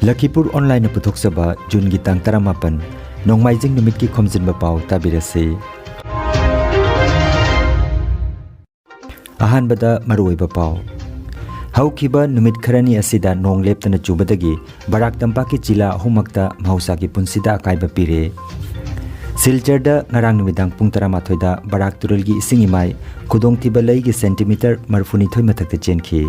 Lakhipur online puthokchaba June gi tang 18 nongmaijing numit ki Khomjinba Pao tabirase. Ahanbada maruiba pao. Haukiba numit kharani asida nong leptana chubadagi Barak Tampak ki jila humakta mahausa ki punsida akaiba pire. Silchar ngarang numidang pung 13 da Barak turel gi ising imai khudong thiba lei gi centimeter marfuni thoi mathakta chenki.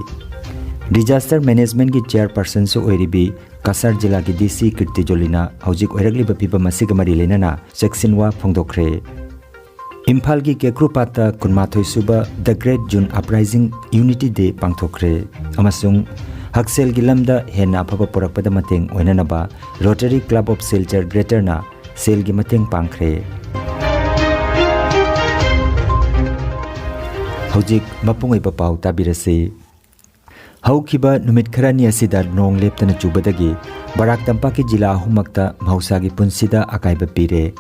Disaster management ki chairperson su oiribi Kasar jila ki DC Kirti Jolina haujik oirakli bapiba masiga mari lenana sectionwa phongdokre. Imphal gi Kekrupata kunmathoi suba The Great June Uprising Unity Day pangthokre amasung Haksel gi lamda hena aphaba porakpada mateng oinanaba Rotary Club of Silchar Greater na sel gi mateng pangkhre. Haujik mapungoi ba pau tabirase. Haukiba numit kharani asida nong leptana chubadagi Barak Tampak ki jila humakta mahausa gi punsida akaiba pire.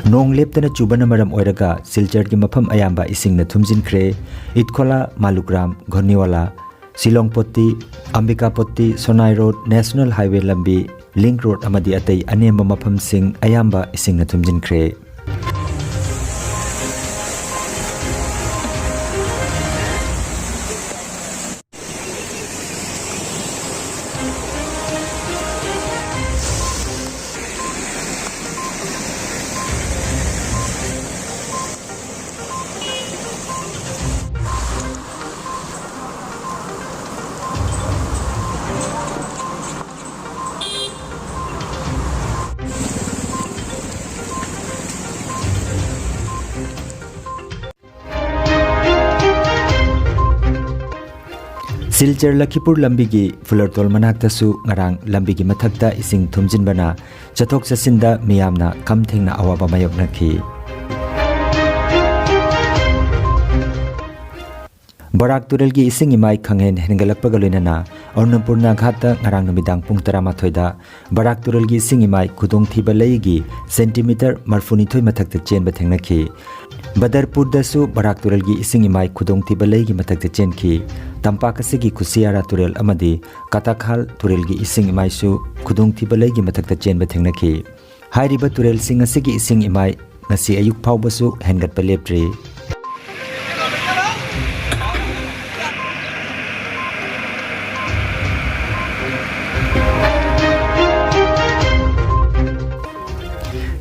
Nong leptana chubana maram oiraga Silchar ki mafam ayamba isingna thumjinkhre. Itkhola Malukram Ghorniwala Silong Potti Ambika Potti Sonai Road National Highway lambi Link Road amadi atai anemba mafam sing ayamba isingna thumjinkhre. Silchar Lakhipur lambi gi Fulartol manakta su ngarang lambi gi mathakta ising thumjinbana chathok chasinda miyamna kamthengna awaba mayoknakhi. Barak turel gi ising imai khanghen hengalakpaga loinana Ornapurna ghata ngarang numidang pung 13 da Barak turel gi ising imai khudong thiba lei gi centimeter marfuni thoi mathakta chenba thengnakhi. Badarpur dasu Barak turel gi ising imai khudong thiba lei gi mathakta chenki. Tampak asigi Kusiara turel amadi Katakhal turel gi ising imai su khudong thiba lei gi mathakta chenba thengnakhi. Hairiba turel sing asigi ising imai ngasi ayuk phawba su hengatpa leptri.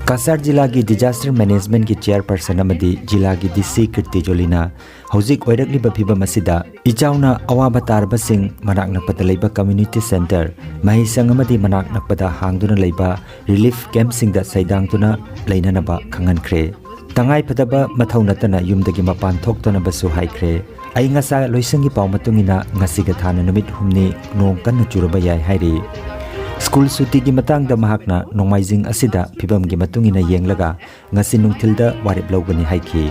Kasar jila ki disaster management ki chairperson amadi jila ki DC Kirti Jolina haujik oirakli bapiba masida ichauna awaba tarba sing manak nakpada leiba community center mahisang amadi manak nakpada hangduna leiba relief camp sing da saidang tuna leinanaba khangankre. Tangai padaba mathau natana yumdagi mapan thoktona basu haikre. Ai ngasa loisangi paw matungina ngasiga thana numit humni nong kanna churaba yai hairi. School suti gi matang da mahakna nongmaijing asida phibam gi matungina yenglaga ngasi nungthilda warip logani haiki.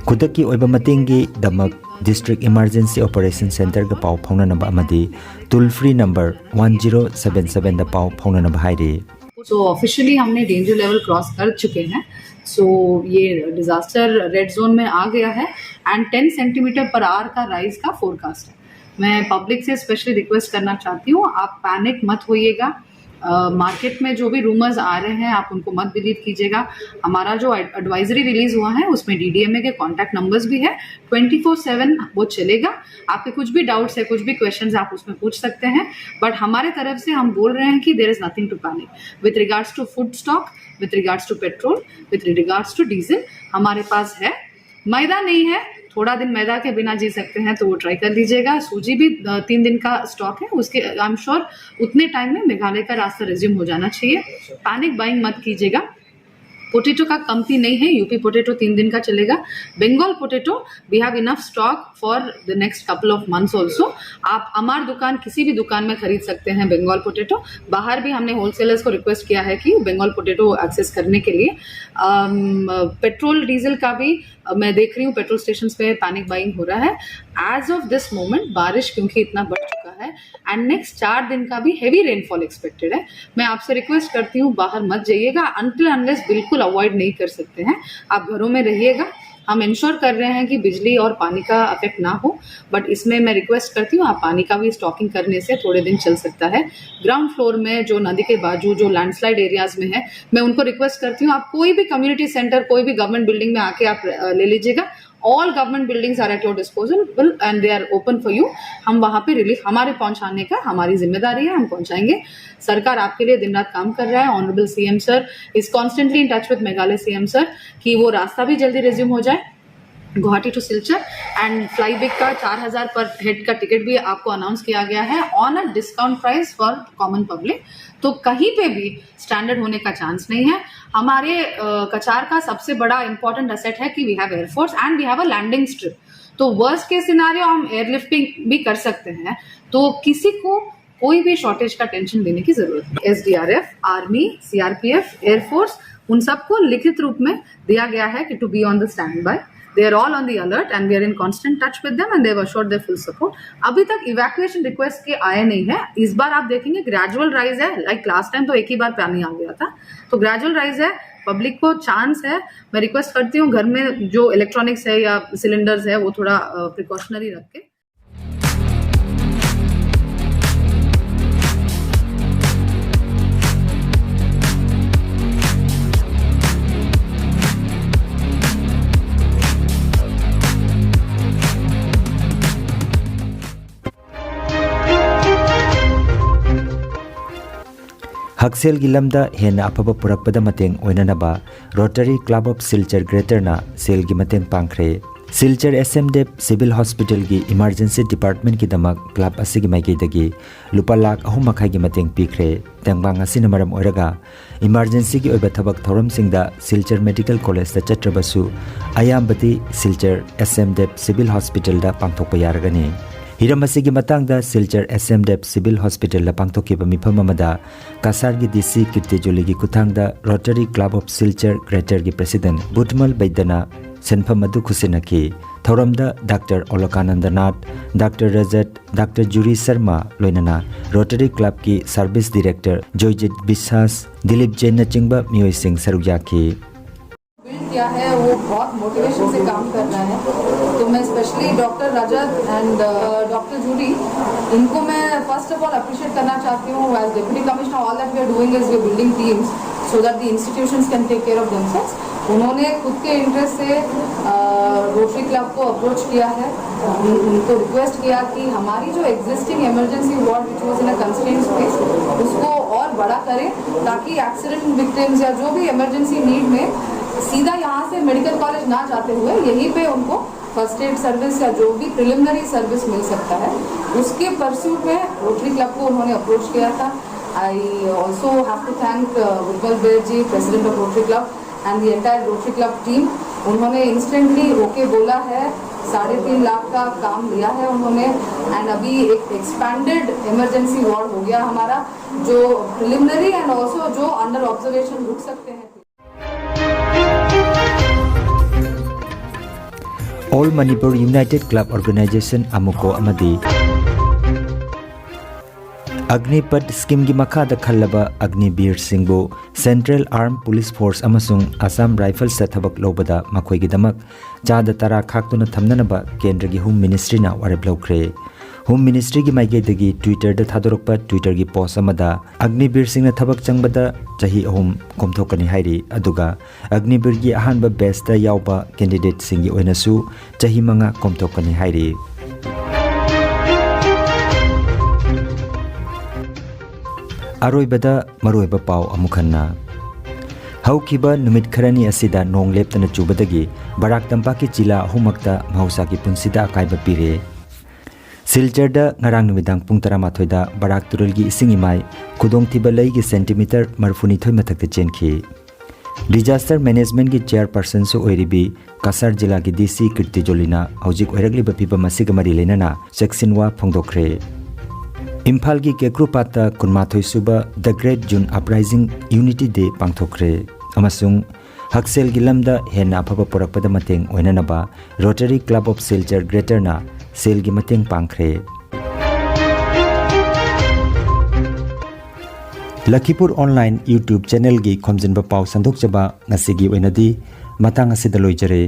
Khudaki oiba matengi damak District Emergency Operation Center ga paw phaunanaba amadi toll free number 1077 da paw phaunanaba hairi. So officially हमने danger level cross कर चुके हैं. So ये disaster red zone में आ गया है and 10 centimetre per hour का rise का फोरकास्ट है. मैं पब्लिक से स्पेशली रिक्वेस्ट करना चाहती हूँ, आप पैनिक मत होइएगा. मार्केट में जो भी रूमर्स आ रहे हैं आप उनको मत बिलीव कीजिएगा. हमारा जो एडवाइजरी रिलीज हुआ है उसमें DDMA के कॉन्टैक्ट नंबर्स भी है. 24/7 वो चलेगा. आपके कुछ भी डाउट्स है, कुछ भी क्वेश्चंस आप उसमें पूछ सकते हैं. बट हमारे तरफ से हम बोल रहे हैं कि there is nothing to panic with regards to food stock, with regards to petrol, with regards to diesel. हमारे पास है. मैदा नहीं है, थोड़ा दिन मैदा के बिना जी सकते हैं तो वो ट्राई कर लीजिएगा. सूजी भी 3 दिन का स्टॉक है, उसके आई एम श्योर उतने टाइम में मेघालय का रास्ता रिज्यूम हो जाना चाहिए. पैनिक बाइंग मत कीजिएगा. पोटैटो का कमती नहीं है, यूपी पोटैटो 3 दिन का चलेगा। Bengal potato we have enough stock for the next couple of months also. आप हमार दुकान किसी भी दुकान में खरीद सकते हैं बंगाल पोटैटो। बाहर भी हमने होलसेलर्स को रिक्वेस्ट किया है कि बंगाल पोटैटो एक्सेस करने के लिए। पेट्रोल डीजल का भी मैं देख रही हूँ पेट्रोल स्टेशन पे पैनिक बाइंग हो रहा है। एज ऑफ दिस मोमेंट बारिश क्योंकि इतना बढ़ चुका है एंड नेक्स्ट 4 दिन का भी हेवी रेनफॉल एक्सपेक्टेड है। मैं आपसे रिक्वेस्ट करती हूँ बाहर मत जाइएगा अनटिल अनलेस बिल्कुल अवॉइड नहीं कर सकते हैं, आप घरों में रहिएगा। हम इंश्योर कर रहे हैं कि बिजली और पानी का अफेक्ट ना हो, बट इसमें मैं रिक्वेस्ट करती हूँ आप पानी का भी स्टॉकिंग करने से थोड़े दिन चल सकता है। ग्राउंड फ्लोर में जो नदी के बाजू जो लैंडस्लाइड एरियाज में है, मैं उनको रिक्वेस्ट करती हूँ आप कोई भी कम्युनिटी सेंटर कोई भी गवर्नमेंट बिल्डिंग में आके आप ले लीजिएगा। All government buildings are at your disposal and they are open for you. हम वहाँ पे रिलीफ हमारे पहुँचाने का हमारी जिम्मेदारी है, हम पहुँचाएंगे। सरकार आपके लिए दिन रात काम कर रहा है। Honourable CM sir is constantly in touch with Meghalaya CM sir कि वो रास्ता भी जल्दी रिज्यूम हो जाए Guwahati to Silchar and fly big का 4000 पर हेड का टिकट भी आपको अनाउंस किया गया है on a discount price for common public. तो कहीं पे भी स्टैंडर्ड होने का चांस नहीं है। हमारे कचार का सबसे बड़ा इंपॉर्टेंट असेट है कि we have air force and we have a landing strip. तो वर्स्ट केस सिनेरियो हम एयरलिफ्टिंग भी कर सकते हैं, तो किसी को कोई भी शॉर्टेज का टेंशन लेने की जरूरत नहीं। एसडीआरएफ, आर्मी, सीआरपीएफ, एयरफोर्स उन सबको लिखित रूप में दिया गया है कि to be on the standby. They are all on the alert and we are in constant touch with them and they have assured their full support. अभी तक evacuation request के आए नहीं है। इस बार आप देखेंगे ग्रेजुअल राइज है, लाइक लास्ट टाइम तो एक ही बार पानी आ गया था, तो ग्रेजुअल राइज है। पब्लिक को चांस है। मैं रिक्वेस्ट करती हूँ घर में जो इलेक्ट्रॉनिक्स है या सिलेंडर्स है वो थोड़ा प्रिकॉशनरी रख के। हक्सेल की लमदा हेना अफब पुरकपद मतेंग ओइननबा रोटरी क्लब ऑफ सिलचर ग्रेटरना सेल की मतेंग पांखरे। सिलचर एसएमडेप सिविल हॉस्पिटल की इमरजेंसी डिपार्टमेंट की दमक क्लब असिगी माइकेदगी लुपा लाख अहुम मखाई की मतेंग पीखरे। तेंगबांग असिना मरम ओइरगा इमरजेंसी की ओइबा थबक थौरमसिंगदा सिलचर मेडिकल कॉलेज दा चट्रबसु अयामबदी सिलचर एसएमडेप सिविल हॉस्पिटल दा पांथोकपा यारगनी। हिरम असिगी मतंगदा सिलचर एसएमडेप सिविल हॉस्पिटल पांथोकीबा मिफम अमदा कासार की डीसी कीर्तिजोली की कुथांगदा rotary club of Silchar greater की प्रेसिडेंट बुटमल बैदना सेनफम अदु खुसिनकी। थौरमदा doctor Alokananda Nath, doctor Rajat, doctor Juri Sharma लोइनना रोटरी क्लब की सर्विस डायरेक्टर जॉयजित विश्वास, दिलीप जैन नचिंगबा मियोय सिंह सरुक याखी। किया है वो बहुत मोटिवेशन से काम कर रहा है। तो मैं specially doctor Rajat and doctor Juri इनको मैं फर्स्ट ऑफ ऑल अप्रिशिएट करना चाहती हूँ। As deputy commissioner all that we are doing is we are building teams so that the institutions can take care of themselves. उन्होंने खुद के इंटरेस्ट से rotary club को अप्रोच किया है, उनको रिक्वेस्ट किया कि हमारी जो existing emergency ward which was in a constraint space उसको और बड़ा करें ताकि एक्सीडेंट विक्टिम्स या जो भी इमरजेंसी नीड में सीधा यहाँ से मेडिकल कॉलेज ना जाते हुए यहीं पे उनको फर्स्ट एड सर्विस या जो भी प्रिलिमिनरी सर्विस मिल सकता है, उसके परस्यूट में रोटरी क्लब को उन्होंने अप्रोच किया था। I also have to thank Vimal Ber ji, president of rotary club and the entire rotary club team. उन्होंने इंस्टेंटली ओके बोला है, 3.5 लाख का काम लिया है उन्होंने एंड अभी एक एक्सपैंडेड इमरजेंसी वार्ड हो गया हमारा, जो प्रिलिमिनरी एंड ऑल्सो जो अंडर ऑब्जर्वेशन रुक सकते हैं। All Manipur united club organisation अमुको अमदी अग्निपथ स्कीम की मखादा खल्लबा अग्निवीर सिंहबु सेंट्रल आर्म पुलिस फोर्स अमसुंग असम राइफल्स थबक लौबदा मखोई दमक चाद तरा खाक्तुना थमननबा केंद्र की होम मिनिस्ट्री ना वारेप लौख्रे। होम मिनिस्ट्री की माइकेदगी ट्विटर द थादोरकपा ट्विटर की पोस्ट अमदा अग्निवीर सिंह थबक चंगबदा चाही अहुम कोमथोकनी हाइरी अदुगा अग्निवीर की अहानबा बेस्ट यावबा कैंडिडेट सिंह ओइनसु चाही मंगा कोमथोकनी हाइरी। अरोइबदा मरोइबा पाव अमुखन्ना हौखिबा नुमित खरनी असिदा नोंग लेप्तना चुबदगी बराक तंपाक की जिला अहुमक्ता महौसा की पुंसिदा अकाइबा पीरे। सिलचरदा ngarang numidang pung 12 बराक तुरल की इसिंग इमाई खुदोंग थिबा लई की सेंटीमीटर 42 मथक्ता चेनखी। डिजास्टर मैनेजमेंट की चेयरपर्सन से ओइरिबी कासार जिला की डीसी कीर्ति जोलीना हौजिक ओइरकलिबा फिबम असिग मरी लेनाना सेक्सिनवा फोंदोखरे। इम्फाल की केक्रुपाता कुनमाथोई सुबा the great June uprising unity day पांगथोखरे अमसुंग हक्सेल की लमदा हेना अफब पोरकपदा मतेंग ओइनानबा रोटरी क्लब ऑफ सिलचर ग्रेटरना सेल की मतेंग पांगखरे। लखीपुर ऑनलाइन यूट्यूब चैनल की खोमजिनबा पाव संदोकचबा ngasi gi oinadi matang asida loijare।